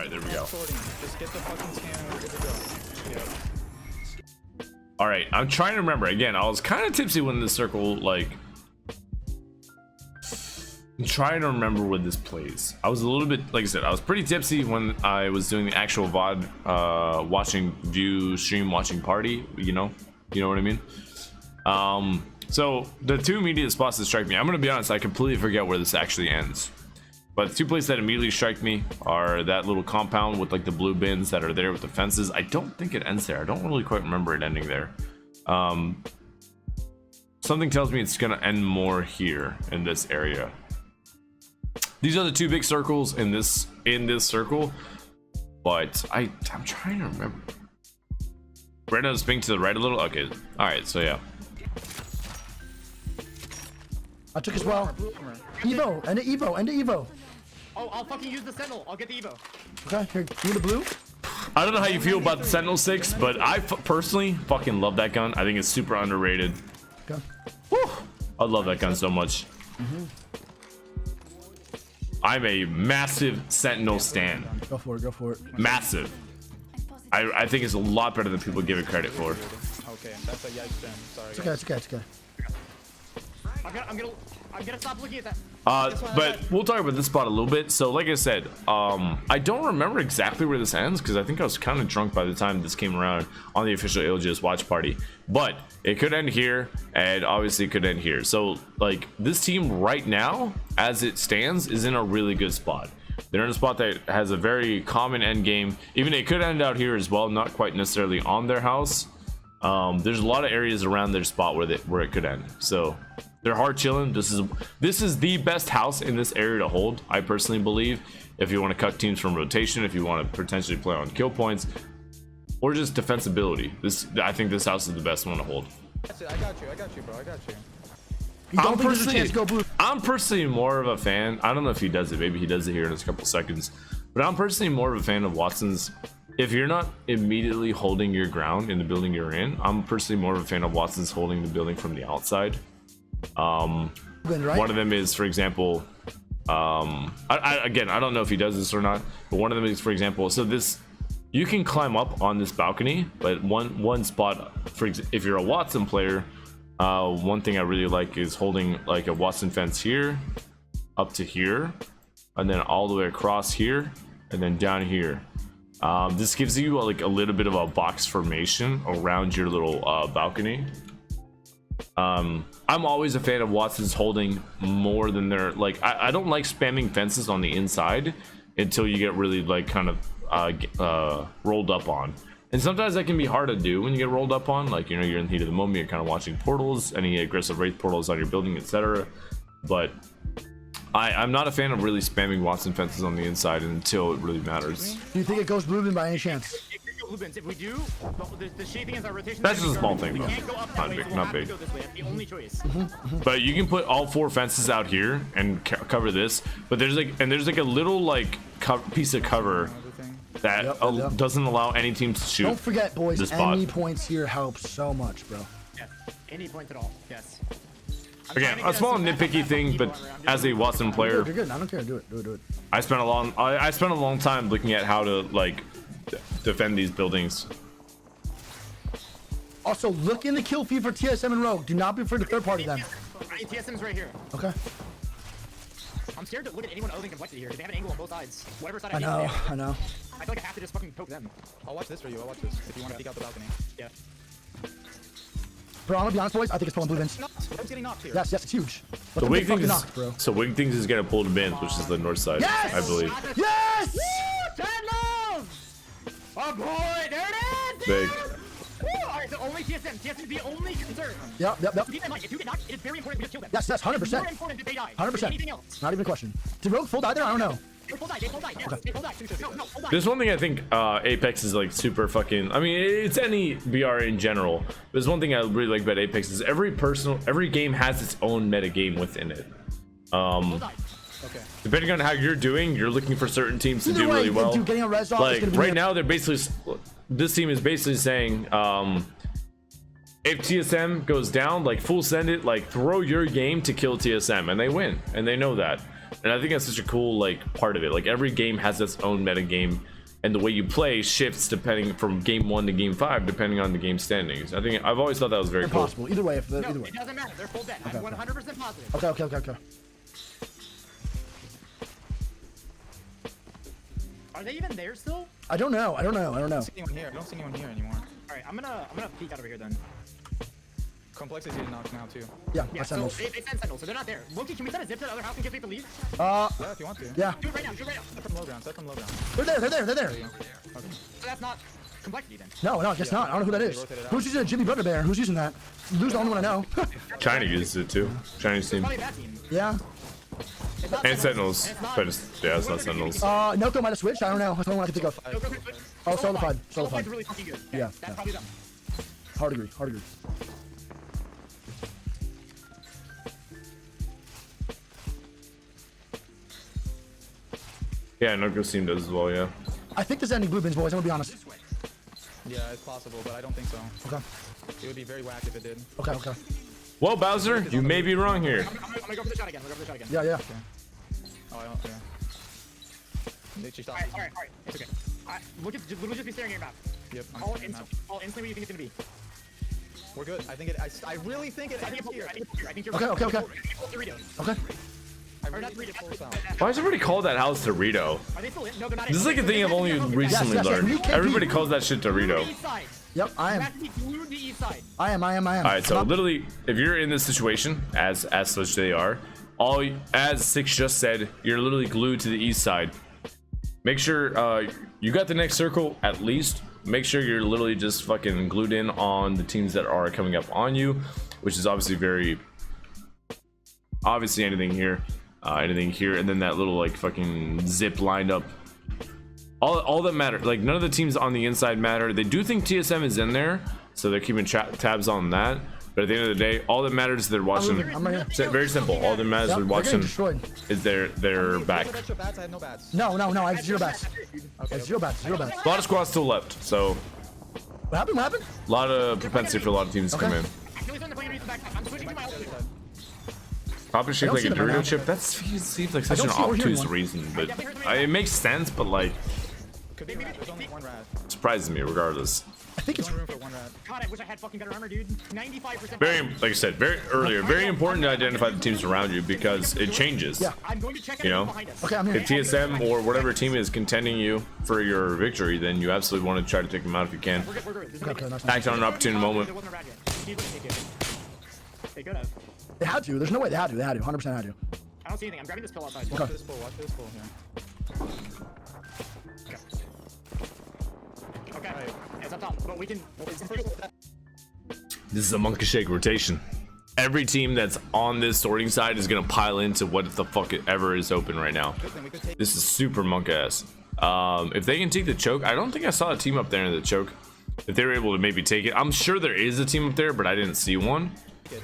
right, there we go. Just get the fucking scan and we're good to go. Yeah. All right, I'm trying to remember. Again, I was kind of tipsy when this circle, like, I'm trying to remember when this plays. I was a little bit, like I said, I was pretty tipsy when I was doing the actual VOD, watching stream watching party, you know what I mean? So the two immediate spots that strike me, I'm gonna be honest, I completely forget where this actually ends. But the two places that immediately strike me are that little compound with like the blue bins that are there with the fences. I don't think it ends there. I don't really quite remember it ending there. Something tells me it's gonna end more here in this area. These are the two big circles in this circle, but I'm trying to remember. Brenda's spinning to the right a little. Okay, all right. So yeah. I took as well. Evo, and the Evo, and the Evo. Oh, I'll fucking use the Sentinel. I'll get the Evo. Okay, here, you the blue? I don't know how you feel about the Sentinel 6, but I personally fucking love that gun. I think it's super underrated. Okay. Whew, I love that gun so much. I'm a massive Sentinel stan. Go for it, go for it. Massive. I think it's a lot better than people give it credit for. Okay, that's a yikes then. Sorry. It's okay, it's okay, it's okay. I'm gonna stop looking at that. But we'll talk about this spot a little bit. So like I said, I don't remember exactly where this ends because I think I was kind of drunk by the time this came around on the official ALGS watch party. But it could end here, and obviously it could end here. So like this team right now, as it stands, is in a really good spot. They're in a spot that has a very common end game. Even it could end out here as well, not quite necessarily on their house. There's a lot of areas around their spot where it could end. So they're hard chilling. This is the best house in this area to hold, I personally believe. If you want to cut teams from rotation, if you want to potentially play on kill points, or just defensibility, I think this house is the best one to hold. That's it. I got you, bro. I got you. I'm personally more of a fan. I don't know if he does it. Maybe he does it here in a couple seconds. But I'm personally more of a fan of Watson's. If you're not immediately holding your ground in the building you're in, I'm personally more of a fan of Watson's holding the building from the outside. One of them is, for example, again, I don't know if he does this or not, but one of them is, for example, so this, you can climb up on this balcony, but one spot, if you're a Watson player, one thing I really like is holding like a Watson fence here, up to here, and then all the way across here, and then down here. This gives you like a little bit of a box formation around your little balcony. I'm always a fan of Watson's holding more than their, like, I don't like spamming fences on the inside until you get really like kind of rolled up on. And sometimes that can be hard to do when you get rolled up on, like, you know, you're in the heat of the moment, you're kind of watching portals, any aggressive wraith portals on your building, etc. But I'm not a fan of really spamming Watson fences on the inside until it really matters. Do you think it goes blue bin by any chance? If we do, the shaping is our rotation. That's just a small thing, though. Not big. That's the only choice. But you can put all 4 fences out here and cover this. But there's like a little like piece of cover that doesn't allow any team to shoot. Don't forget, boys, this spot. any points here helps so much, bro. Yes, any point at all. Yes. Again, a small nitpicky thing, but as a Watson player, you're good. I don't care. Do it. I spent a long time looking at how to like defend these buildings. Also, look in the kill feed for TSM and Rogue. Do not be afraid of third party then. TSM's right here. Okay. I'm scared to look at anyone other than Complexity here because they have an angle on both sides. Whatever side I know. I feel like I have to just fucking poke them. I'll watch this for you. I'll watch this if you want to peek out the balcony. Yeah. Bro, I'm gonna be honest, boys. I think it's pulling blue bins. Rogue's getting knocked here. Yes, it's huge. So Wing Things is gonna pull the bins, which is the north side, yes! I believe. Yes! Woo! 10 love! Oh boy, there it is! Big. Woo! Alright, so only TSM. TSM is the only concern. Yep. Keep in mind, if you get knocked, it is very important to kill them. Yes, 100%. More important that they die. 100%. Anything else? Not even a question. Did Rogue full die there? I don't know. They full die. Yes, they full die. No, full die. There's one thing I think Apex is like super fucking, I mean, it's any BR in general. There's one thing I really like about Apex is every game has its own meta game within it. Okay. Depending on how you're doing, you're looking for certain teams to do really well. Dude, getting a res off like right now, they're basically, this team is basically saying, if TSM goes down, like full send it, like throw your game to kill TSM, and they win, and they know that. And I think that's such a cool like part of it. Like every game has its own meta game and the way you play shifts depending from game 1 to game 5, depending on the game standings. I think I've always thought that was very cool. Impossible. Either way, No, either way. it doesn't matter. They're full dead. I'm 100% positive. Okay. Are they even there still? I don't know. I don't see anyone here. I don't see anyone here anymore. All right, I'm gonna peek out over here then. Complexity's getting knocked now too. Yeah, Yeah, my so sentinels. they sent Sentinels, so they're not there. Loki, can we send a zip to the other house and get people to leave? Yeah, if you want to. Yeah. Do it right now. Do it right now. Set from low ground. Set from low ground. They're there. There you go. Okay. So that's not complexity then. No, I guess not. I don't know who that is. Rotate it out. Who's using a Jimmy Brother Bear? Who's using that? Lou's the only one I know. China uses it too. Chinese team. Probably that team. Yeah. It's not And Sentinels. Sentinels. It's not. But it's not Sentinels. Noko might have switched. I don't know. That's the only one I can think of. Go, go, go, go. Oh, Solidified. Solidified's really fucking good. Yeah, That's yeah. probably them. Hard agree. Yeah, Noko's team does as well, yeah. I think this ending blue bins, boys. I'm gonna be honest. Yeah, it's possible, but I don't think so. Okay. It would be very whack if it did. Okay. Well, Bowser, you may be wrong here. I'm gonna go for the shot again. Yeah. Oh, I don't. Yeah. Literally stop. All right. It's okay. We'll just be staring at your map. Yep. I'm All seeing that. instantly what you think it's gonna be. We're good. I think it. I really think it I think ends here. I think you're Okay. right. Doritos. Okay. I Or really not think it Doritos. pulls out. Why does everybody call that house Dorito? Are they still in? No, they're not in. This is like a thing I've only recently yes, learned. you can't Everybody be- calls that shit Dorito. East side. Yep. I You am. have to be glued to east side. I am. Alright, so literally, if you're in this situation, as such they are, as Six just said, you're literally glued to the east side. Make sure you got the next circle at least. Make sure you're literally just fucking glued in on the teams that are coming up on you, which is obviously anything here, and then that little like fucking zip lined up. All that matter, like none of the teams on the inside matter. They do think TSM is in there, so they're keeping tabs on that. But at the end of the day, all that matters is they're watching. I'm right here. Very simple. All that matters Yep, is they're getting watching destroyed. is their back. Extra bats. I have no bats. No. I have 0 bats. I have 0 bats. A lot of squads still left, so What happened? a lot of propensity for a lot of teams to come in. I'm switching to my ultimate. Probably shaped don't like see a them right Dorito now. chip. That seems like such don't an see or hear obtuse one. reason, but it makes sense. But like, Could be rat. There's only one rat. surprises me regardless. I think it's. Only room for one rat. God, I wish I had fucking better armor, dude. 95%. Very, like I said, very important to identify the teams around you because it changes. Yeah. I'm going to check You know? everything behind us. Okay, I'm here. If TSM or whatever team is contending you for your victory, then you absolutely want to try to take them out if you can. We're good. This is Okay, nice. Act on an opportune moment. There wasn't a rat yet. He wouldn't take it. They could have. They had to. There's no way they had to. 100% had to. I don't see anything. I'm grabbing this pill outside. Watch this pull. Watch this pull here. Okay. It's up top, but we can. This is a monkey shake rotation. Every team that's on this sorting side is gonna pile into what the fuck ever is open right now. We could take. This is super monk ass. If they can take the choke, I don't think I saw a team up there in the choke. If they were able to maybe take it, I'm sure there is a team up there, but I didn't see one.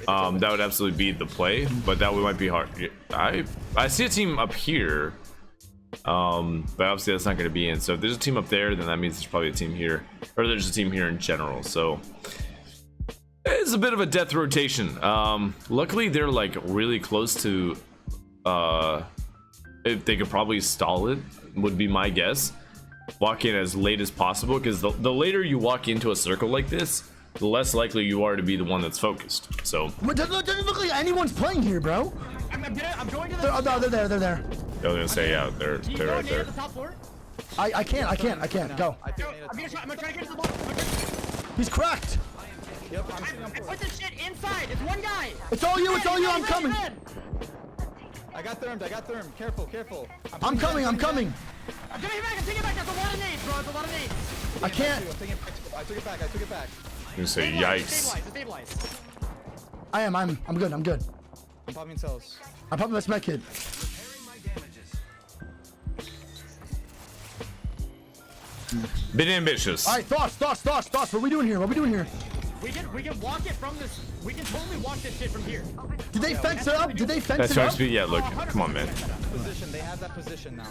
That would absolutely be the play, but that might be hard. I see a team up here, but obviously that's not going to be in. So if there's a team up there, then that means there's probably a team here, or there's a team here in general. So it's a bit of a death rotation. Luckily they're like really close to. If they could probably stall it, would be my guess. Walk in as late as possible, because the later you walk into a circle like this, the less likely you are to be the one that's focused. So It doesn't look like anyone's playing here, bro. I'm going to the. They're there. I was gonna say, yeah, they're right there. The top floor. I can't. Go. I think I'm gonna try to get to the bottom. He's cracked. Yep, I'm sitting on I port. put this shit inside. It's one guy. It's all you. I'm coming. I got thermed. Careful. I'm coming. I'm taking it back. That's a lot of nades, bro. That's a lot of nades. I can't. I took it back. I'm gonna say yikes. Stabilize. I'm good. I'm popping cells. I'm popping this med kit. Bit ambitious. All right, thoughts. What are we doing here? We can walk it from this. We can totally walk this shit from here. Did they fence it up? That's trying to speed. Yeah, look, come on, man. Position. They have that position now.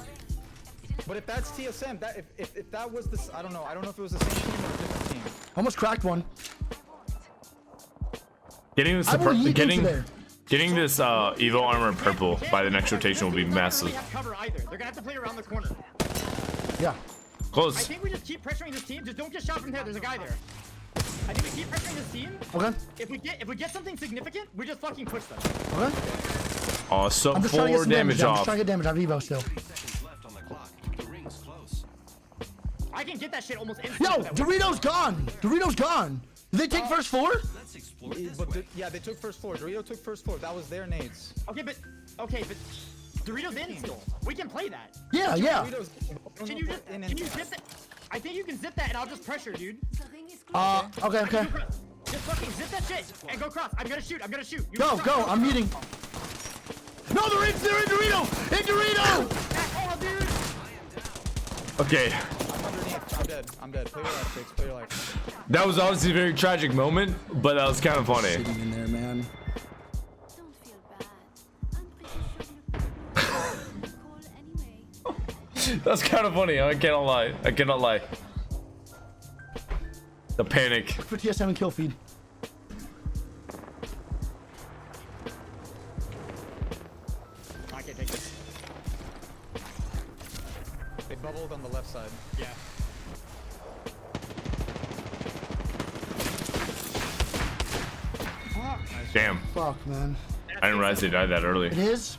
But if that's TSM, if that was this, I don't know if it was the same team or a different team. Almost cracked one. Getting this, I will yeet into there. getting this Evo armor purple by the next rotation will be massive. They have cover either. They're gonna have to play around the corner. Yeah. Close. I think we just keep pressuring this team. Just don't get shot from there. There's a guy there. I think we keep pressuring this team. Okay. If we get something significant, we just fucking push them. Okay. Oh, so I'm just trying to get 4 some damage down. I'm off. just trying to get damage. I have Evo still. I can get that shit almost instantly. Yo, Dorito's gone. Dorito's gone. Did they take first floor? Yeah, they took first floor. Dorito took first floor. That was their nades. Okay, but Doritos in still. We can play that. Yeah, yeah. Doritos, Can you zip that? I think you can zip that, and I'll just pressure, dude. Okay, okay. Just fucking zip that shit and go cross. I'm gonna shoot. I'm gonna shoot. You Go, stop. go. I'm meeting. No, they're in Dorito. In Dorito. Oh, dude. Okay. I'm underneath. I'm dead. I'm dead. Play your life, Six. Play your life. That was obviously a very tragic moment, but that was kind of funny. Sitting in there, man. Don't feel bad. I'm pretty sure you call anyway. That's kind of funny. I cannot lie. I cannot lie. The panic. For TSM and kill feed. I can't take this. They bubbled on the left side. Yeah. Damn. Fuck, man. I didn't realize they died that early. It is?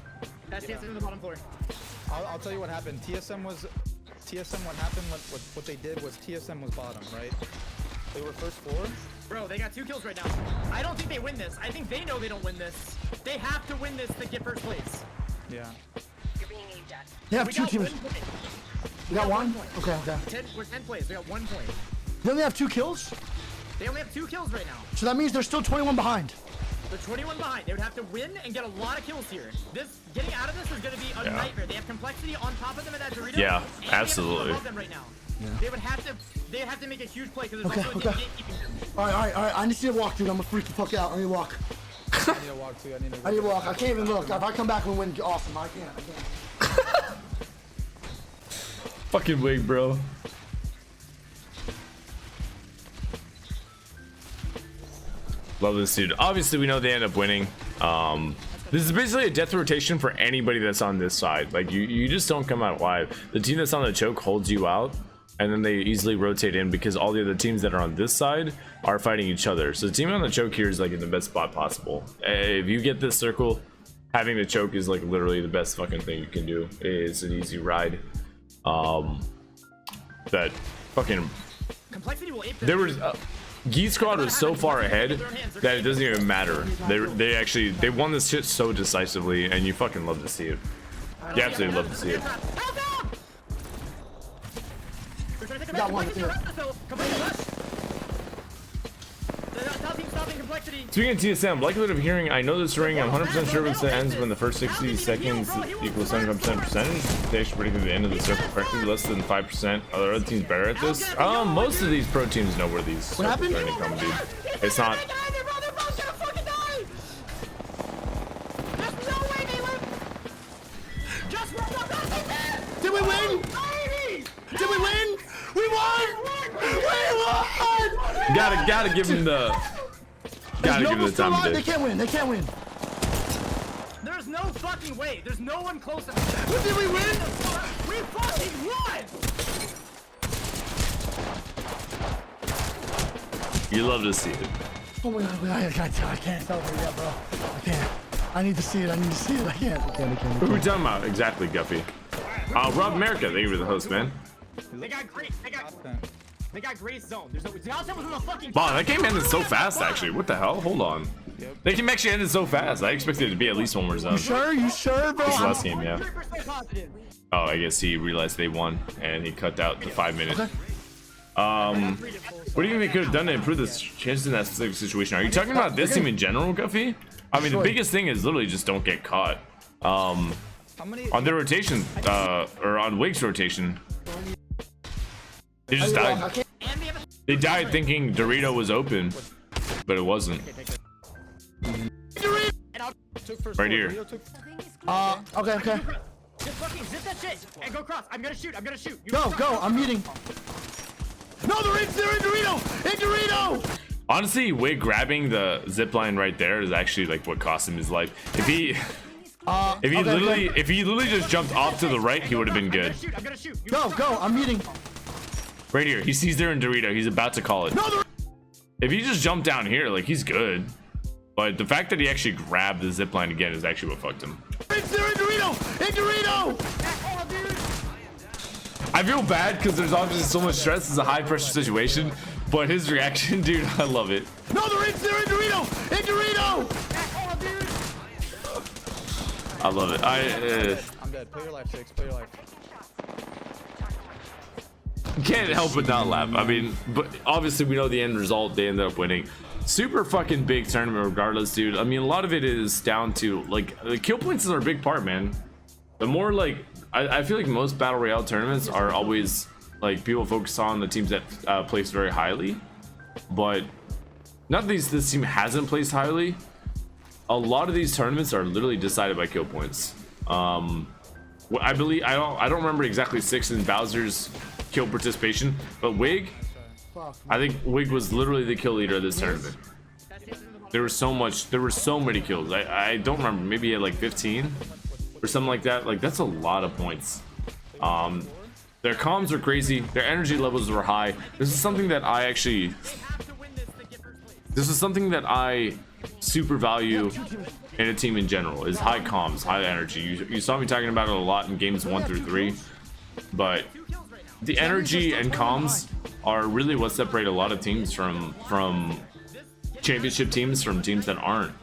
That's TSM on the bottom floor. I'll tell you what happened. TSM. What happened? What they did was TSM was bottom, right? They were first floor. Bro, they got 2 kills right now. I don't think they win this. I think they know they don't win this. They have to win this to get first place. Yeah. They have We two got teams. 1 point. You got one? point. Okay, okay. We're 10 plays. We got 1 point. They only have 2 kills? They only have 2 kills right now. So that means they're still 21 behind. They're 21 behind. They would have to win and get a lot of kills here. Getting out of this is going to be a nightmare. They have complexity on top of them at that Dorito. Yeah, and they have absolutely. above them right now. Yeah. They have to make a huge play because there's Okay, also okay. a gatekeeping. Alright. I need to see a walk, dude. I'm gonna freak the fuck out. I need to walk. I need to walk too. I need to walk. I can't even look. If I come back and win, awesome. I can't. Fucking wig, bro. Love this dude. Obviously, we know they end up winning. This is basically a death rotation for anybody that's on this side. Like, you just don't come out alive. The team that's on the choke holds you out, and then they easily rotate in because all the other teams that are on this side are fighting each other. So the team on the choke here is like in the best spot possible. If you get this circle, having the choke is like literally the best fucking thing you can do. It's an easy ride. That fucking Complexity will ape this. there was Geese Squad was so far ahead that it doesn't even matter. They won this shit so decisively, and you fucking love to see it. You absolutely love to see it. Help! They're trying to take Got one, complexity. Complexity rush. They're stopping complexity. Speaking of TSM, likelihood of hearing, I know this ring, I'm 100% sure it ends when the first 60 seconds equals 75% percentage. They actually predicted the end of the circle correctly, less than 5%. Are there other teams better at this? Most of these pro teams know where these circles are happened? going to come, dude. It's not. They're both gonna fucking die. There's no way they live. Just run. Did we win? Did we win? We won! We won! Gotta give him the. Gotta give him the time to They do. can't win. They can't win. There's no fucking way. There's no one close enough. Did we win? We fucking won! You love to see it. Oh my god, I can't celebrate yet, bro. I can't. I need to see it. I can't. Who are we talking about exactly, Guffy? Rob America, thank you for the host, man. They got great. They got great zone. There's no. The outside was in the fucking. Wow, that game ended so fast, actually. What the hell? Hold on. That game actually ended so fast. I expected it to be at least one more zone. You sure, bro? This last game, yeah. 100% positive. Oh, I guess he realized they won, and he cut out the 5 minutes. Okay. What do you think they could have done to improve the chances in that specific situation? Are you talking about this team in general, Guffy? I mean, the biggest thing is literally just don't get caught. On their rotation, or on Wig's rotation, they just died. They died thinking Dorito was open, but it wasn't. Right here. Okay. Just fucking zip that shit and go cross. I'm gonna shoot. You Go. stop. I'm meeting. No, they're in Dorito. In Dorito. Honestly, Wig grabbing the zip line right there is actually like what cost him his life. If he literally just jumped off to the right, he would have been good. I'm gonna shoot. You Go. stop. I'm meeting. Right here. He sees there in Dorito. He's about to call it. If he just jumped down here, like, he's good. But the fact that he actually grabbed the zip line again is actually what fucked him. It's there in Dorito! In Dorito! I feel bad because there's obviously so much stress. It's a high pressure situation. But his reaction, dude, I love it. No, they're in Dorito! In Dorito! I love it. I'm dead. Play your life, Six. Play your life. Can't help but not laugh. I mean, but obviously we know the end result. They ended up winning. Super fucking big tournament regardless, dude. I mean, a lot of it is down to, like, the kill points are a big part, man. The more, like, I feel like most battle royale tournaments are always, like, people focus on the teams that place very highly. But not that this team hasn't placed highly. A lot of these tournaments are literally decided by kill points. I believe I don't remember exactly Six and Bowser's kill participation, but Wig, I think Wig was literally the kill leader of this tournament. There were so many kills. I don't remember, maybe he had like 15 or something like that. Like, that's a lot of points. Their comms were crazy, their energy levels were high. This is something that I super value in a team in general, is high comms, high energy. You saw me talking about it a lot in games 1 through 3, but the energy and comms are really what separate a lot of teams from championship teams, from teams that aren't.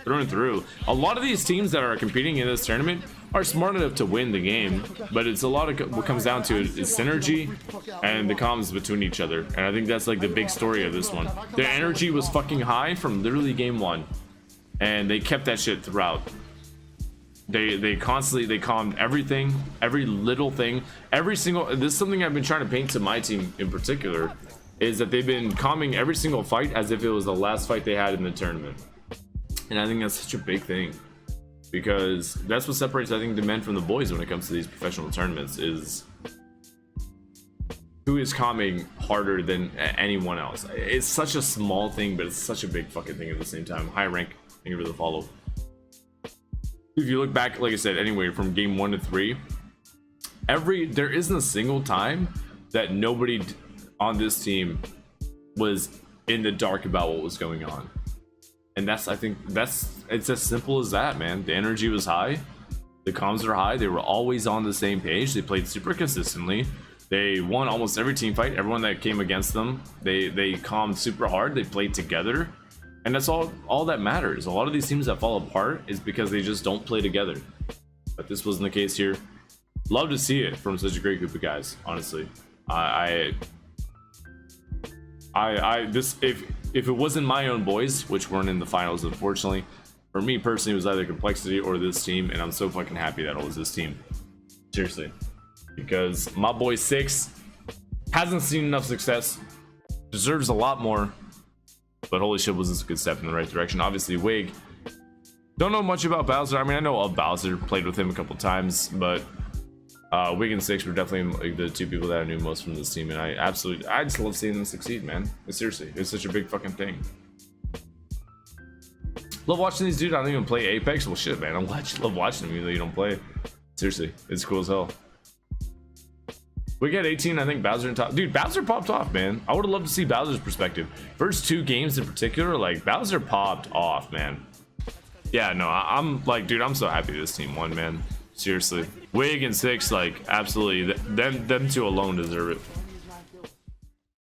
Through and through, a lot of these teams that are competing in this tournament are smart enough to win the game, but it's a lot of what comes down to is synergy and the comms between each other. And I think that's like the big story of this one. Their energy was fucking high from literally game 1, and they kept that shit throughout. They calmed everything, every little thing, every single. This is something I've been trying to paint to my team in particular, is that they've been calming every single fight as if it was the last fight they had in the tournament. And I think that's such a big thing, because that's what separates, I think, the men from the boys when it comes to these professional tournaments, is who is calming harder than anyone else. It's such a small thing, but it's such a big fucking thing at the same time. High rank, thank you for the follow. If you look back, like I said, anyway, from game 1 to 3, there isn't a single time that nobody on this team was in the dark about what was going on. And I think it's as simple as that, man. The energy was high, the comms were high, they were always on the same page, they played super consistently, they won almost every team fight. Everyone that came against them, they calmed super hard, they played together, and that's all that matters. A lot of these teams that fall apart is because they just don't play together, but this wasn't the case here. Love to see it from such a great group of guys, honestly. If it wasn't my own boys, which weren't in the finals, unfortunately, for me personally, it was either Complexity or this team, and I'm so fucking happy that it was this team. Seriously. Because my boy Six hasn't seen enough success, deserves a lot more, but holy shit, was this a good step in the right direction. Obviously, Wig, don't know much about Bowser. I mean, I know of Bowser, played with him a couple times, but Wig and Six were definitely like the two people that I knew most from this team, and I just love seeing them succeed, man. Seriously, it's such a big fucking thing. Love watching these dudes. I don't even play Apex. Well, shit, man. Love watching them even though you don't play. Seriously, it's cool as hell. We get 18, I think Bowser and top. Dude, Bowser popped off, man. I would have loved to see Bowser's perspective. First 2 games in particular, like, Bowser popped off, man. Yeah, no, I'm like, dude, I'm so happy this team won, man. Seriously. Wig and Six, like, absolutely. Them two alone deserve it.